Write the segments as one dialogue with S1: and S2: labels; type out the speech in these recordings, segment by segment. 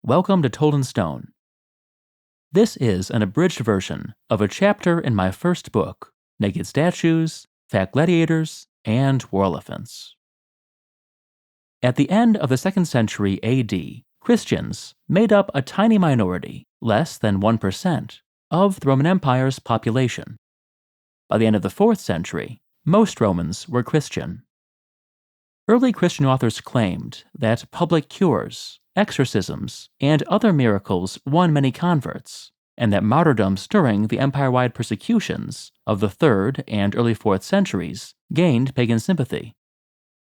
S1: Welcome to Told in Stone. This is an abridged version of a chapter in my first book, Naked Statues, Fat Gladiators, and War Elephants. At the end of the 2nd century AD, Christians made up a tiny minority, less than 1%, of the Roman Empire's population. By the end of the 4th century, most Romans were Christian. Early Christian authors claimed that public cures, exorcisms, and other miracles won many converts, and that martyrdoms during the empire-wide persecutions of the 3rd and early 4th centuries gained pagan sympathy.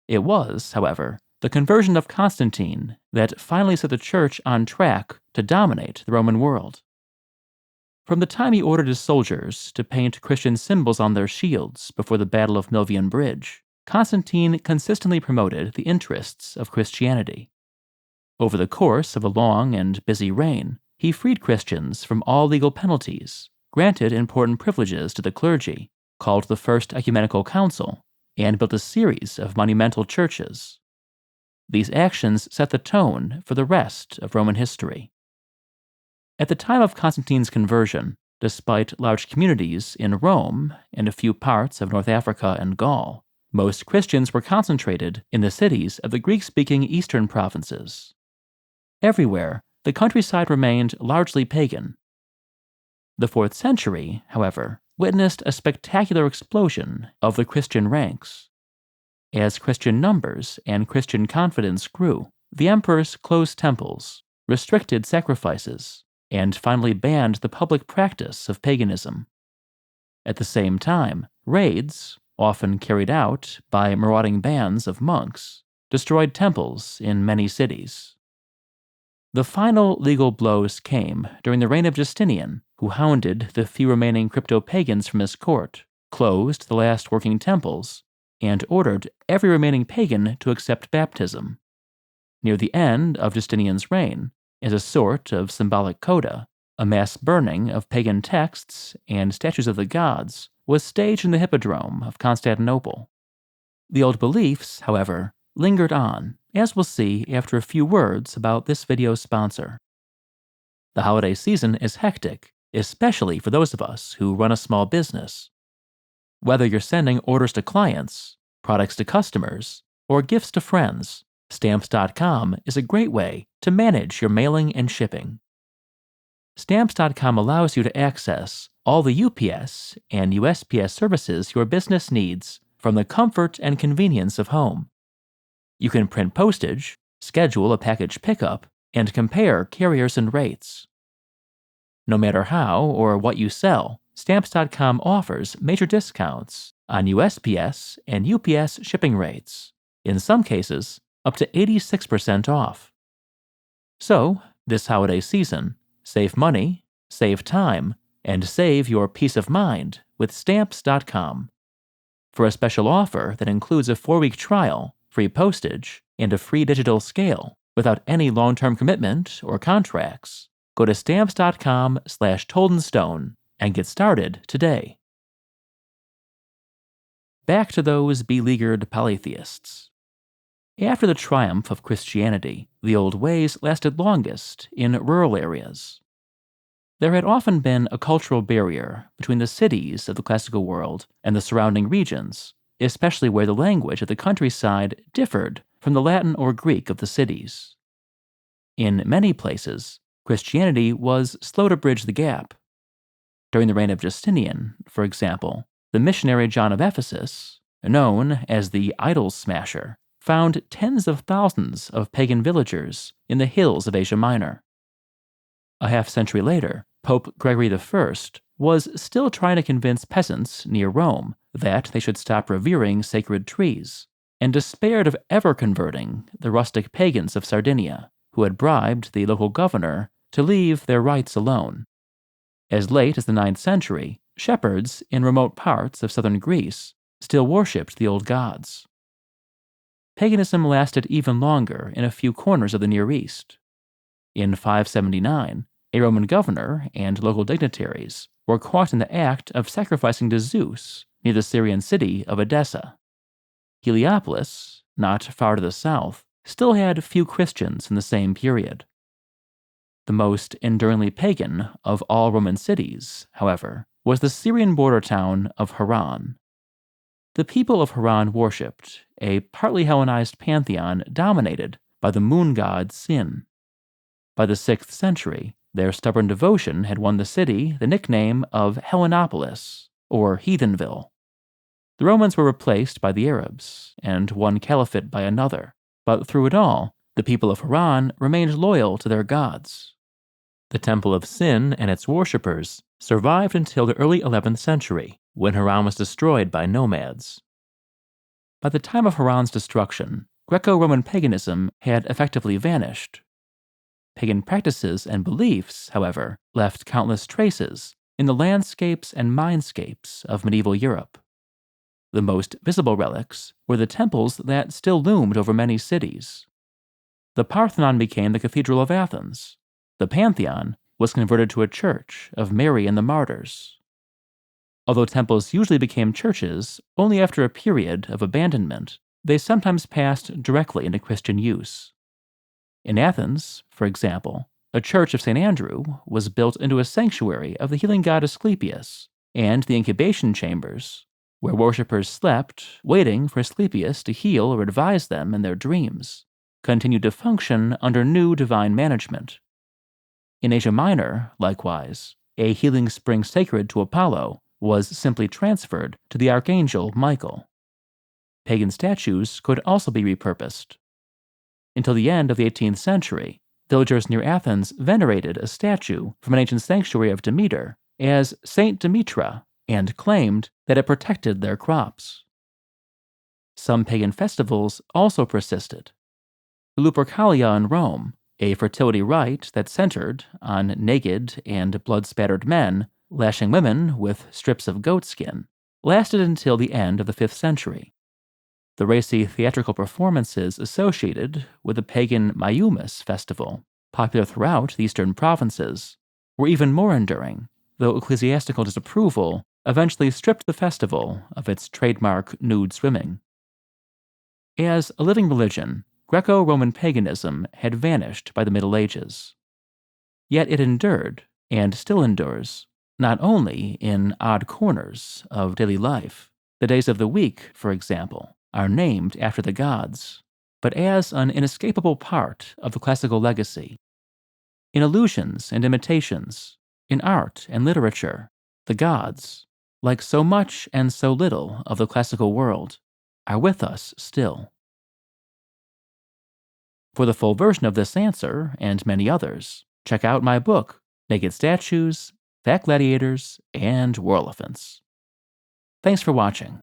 S1: It was, however, the conversion of Constantine that finally set the church on track to dominate the Roman world. From the time he ordered his soldiers to paint Christian symbols on their shields before the Battle of Milvian Bridge, Constantine consistently promoted the interests of Christianity. Over the course of a long and busy reign, he freed Christians from all legal penalties, granted important privileges to the clergy, called the First Ecumenical Council, and built a series of monumental churches. These actions set the tone for the rest of Roman history. At the time of Constantine's conversion, despite large communities in Rome and a few parts of North Africa and Gaul, most Christians were concentrated in the cities of the Greek-speaking eastern provinces. Everywhere, the countryside remained largely pagan. The 4th century, however, witnessed a spectacular explosion of the Christian ranks. As Christian numbers and Christian confidence grew, the emperors closed temples, restricted sacrifices, and finally banned the public practice of paganism. At the same time, raids, often carried out by marauding bands of monks, destroyed temples in many cities. The final legal blows came during the reign of Justinian, who hounded the few remaining crypto-pagans from his court, closed the last working temples, and ordered every remaining pagan to accept baptism. Near the end of Justinian's reign, as a sort of symbolic coda, a mass burning of pagan texts and statues of the gods was staged in the Hippodrome of Constantinople. The old beliefs, however, lingered on, as we'll see after a few words about this video's sponsor. The holiday season is hectic, especially for those of us who run a small business. Whether you're sending orders to clients, products to customers, or gifts to friends, Stamps.com is a great way to manage your mailing and shipping. Stamps.com allows you to access all the UPS and USPS services your business needs from the comfort and convenience of home. You can print postage, schedule a package pickup, and compare carriers and rates. No matter how or what you sell, Stamps.com offers major discounts on USPS and UPS shipping rates, in some cases up to 86% off. So, this holiday season, save money, save time, and save your peace of mind with Stamps.com. For a special offer that includes a 4-week trial, free postage, and a free digital scale without any long-term commitment or contracts, go to Stamps.com/toldinstone and get started today. Back to those beleaguered polytheists. After the triumph of Christianity, the old ways lasted longest in rural areas. There had often been a cultural barrier between the cities of the classical world and the surrounding regions, especially where the language of the countryside differed from the Latin or Greek of the cities. In many places, Christianity was slow to bridge the gap. During the reign of Justinian, for example, the missionary John of Ephesus, known as the Idol Smasher, found tens of thousands of pagan villagers in the hills of Asia Minor. A half-century later, Pope Gregory I was still trying to convince peasants near Rome that they should stop revering sacred trees, and despaired of ever converting the rustic pagans of Sardinia, who had bribed the local governor to leave their rites alone. As late as the 9th century, shepherds in remote parts of southern Greece still worshipped the old gods. Paganism lasted even longer in a few corners of the Near East. In 579, a Roman governor and local dignitaries were caught in the act of sacrificing to Zeus near the Syrian city of Edessa. Heliopolis, not far to the south, still had few Christians in the same period. The most enduringly pagan of all Roman cities, however, was the Syrian border town of Haran. The people of Haran worshipped a partly Hellenized pantheon dominated by the moon god Sin. By the 6th century, their stubborn devotion had won the city the nickname of Helenopolis, or Heathenville. The Romans were replaced by the Arabs, and one caliphate by another, but through it all, the people of Haran remained loyal to their gods. The Temple of Sin and its worshippers survived until the early 11th century, when Haran was destroyed by nomads. By the time of Haran's destruction, Greco-Roman paganism had effectively vanished. Pagan practices and beliefs, however, left countless traces in the landscapes and mindscapes of medieval Europe. The most visible relics were the temples that still loomed over many cities. The Parthenon became the Cathedral of Athens. The Pantheon was converted to a church of Mary and the Martyrs. Although temples usually became churches only after a period of abandonment, they sometimes passed directly into Christian use. In Athens, for example, a church of St. Andrew was built into a sanctuary of the healing god Asclepius, and the incubation chambers, where worshippers slept, waiting for Asclepius to heal or advise them in their dreams, continued to function under new divine management. In Asia Minor, likewise, a healing spring sacred to Apollo was simply transferred to the archangel Michael. Pagan statues could also be repurposed. Until the end of the 18th century, villagers near Athens venerated a statue from an ancient sanctuary of Demeter as Saint Demetra and claimed that it protected their crops. Some pagan festivals also persisted. The Lupercalia in Rome, a fertility rite that centered on naked and blood-spattered men lashing women with strips of goatskin, lasted until the end of the 5th century. The racy theatrical performances associated with the pagan Mayumas festival, popular throughout the eastern provinces, were even more enduring, though ecclesiastical disapproval eventually stripped the festival of its trademark nude swimming. As a living religion, Greco-Roman paganism had vanished by the Middle Ages. Yet it endured, and still endures, not only in odd corners of daily life. The days of the week, for example, are named after the gods, but as an inescapable part of the classical legacy. In illusions and imitations, in art and literature, the gods, like so much and so little of the classical world, are with us still. For the full version of this answer, and many others, check out my book, Naked Statues, Fat Gladiators, and War Elephants. Thanks for watching.